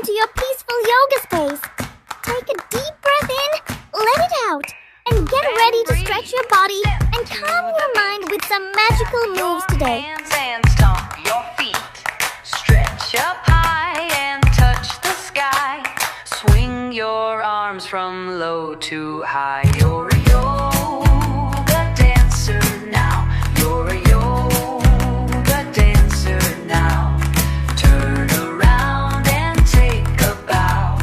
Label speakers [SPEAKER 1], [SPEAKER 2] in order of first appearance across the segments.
[SPEAKER 1] into your peaceful yoga space. Take a deep breath in, let it out, and get ready to stretch your body and calm your mind with some magical moves today.
[SPEAKER 2] Hands and stomp your feet. Stretch up high and touch the sky. Swing your arms from low to high. You're a yoga dancer now. You're a yoga dancer now. Turn around and take a bow.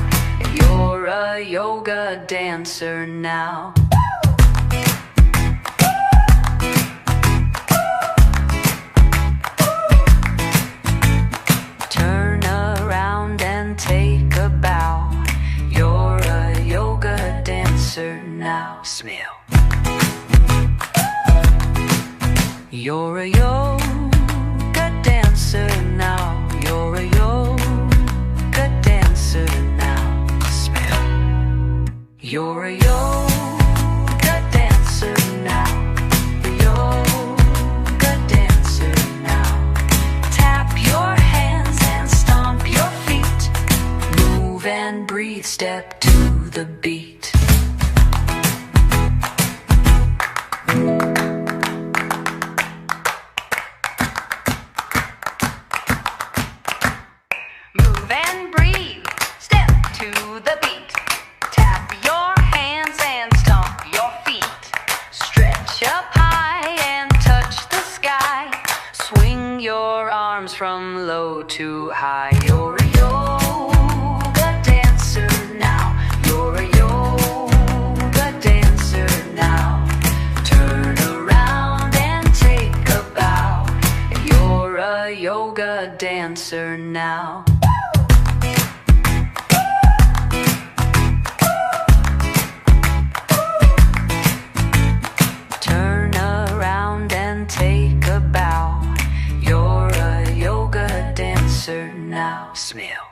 [SPEAKER 2] You're a yoga dancer now. Turn around and take a bow. You're a yoga dancer now. Smell. You're a yoga dancer now. You're a yoga dancer now. Smell. You're a yoga dancer now. Yoga dancer now. Tap your hands and stomp your feet. Move and breathe, step to the beat. Move and breathe, step to the beat. Tap your hands and stomp your feet. Stretch up high and touch the sky. Swing your arms from low to high. You're a yoga dancer now. You're a yoga dancer now. Turn around and take a bow. You're a yoga dancer now. Turn around and take a bow. You're a yoga dancer now. Smell.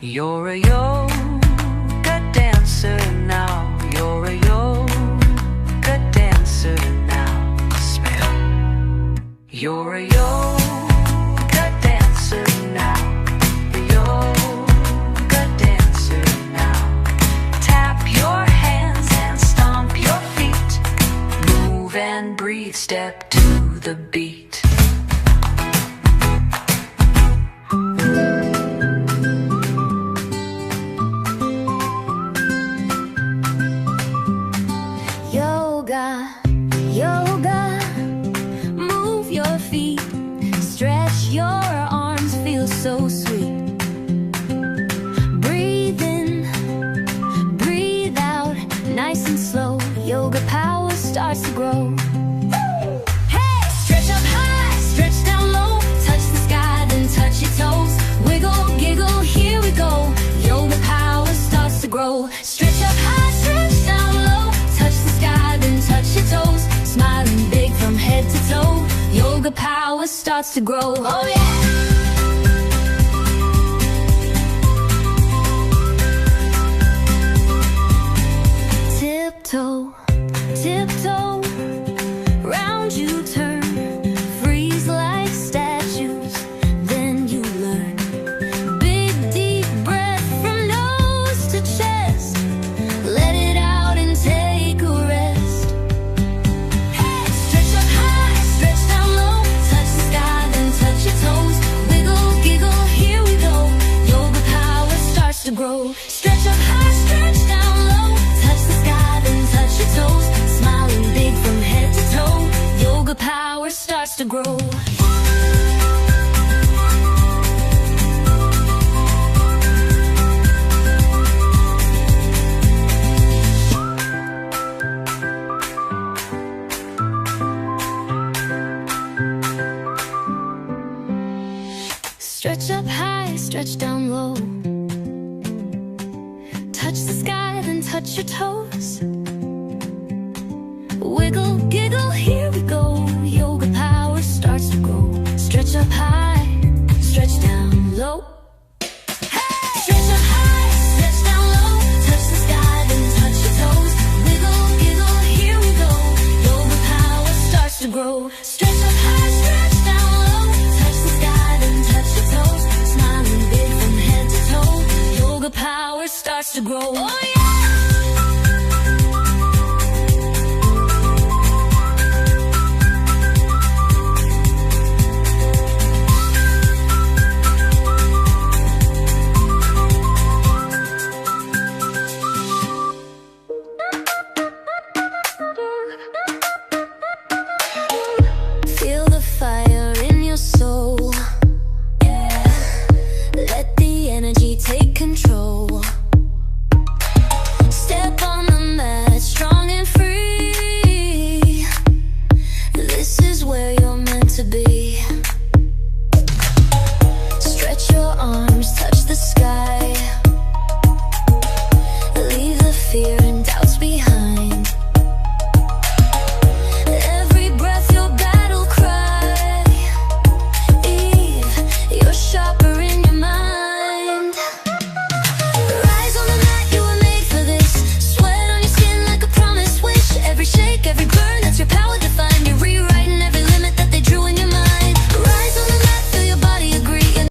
[SPEAKER 2] You're a yoga dancer now. You're a yoga dancer now. Smell. You're a yoga dancer now. Yoga dancer now. Tap your hands and stomp your feet. Move and breathe, step to the beat.
[SPEAKER 1] Yoga, yoga, move your feet, stretch your arms, feel so sweet. Breathe in, breathe out, nice and slow. Yoga power starts to grow. Hey! Stretch up high, stretch down low, touch the sky, then touch your toes. Wiggle, giggle, here we go. Yoga power starts to grow. Stretch up high, stretch down low, touch the sky, then touch your toes. Smiling big from head to toe. Yoga power starts to grow. Oh yeah! Tiptoe, tiptoe, round you turn. Freeze like statues, then you learn. Big deep breath from nose to chest. Let it out and take a rest. Hey! Stretch up high, stretch down low, touch the sky, then touch your toes. Wiggle, giggle, here we go. Yoga power starts to grow. Stretch up high, stretch down low, touch the sky, then touch your toes. Smiling big from head to toe. Yoga power starts to grow. Stretch up high, stretch down low. Touch the sky, then touch your toes.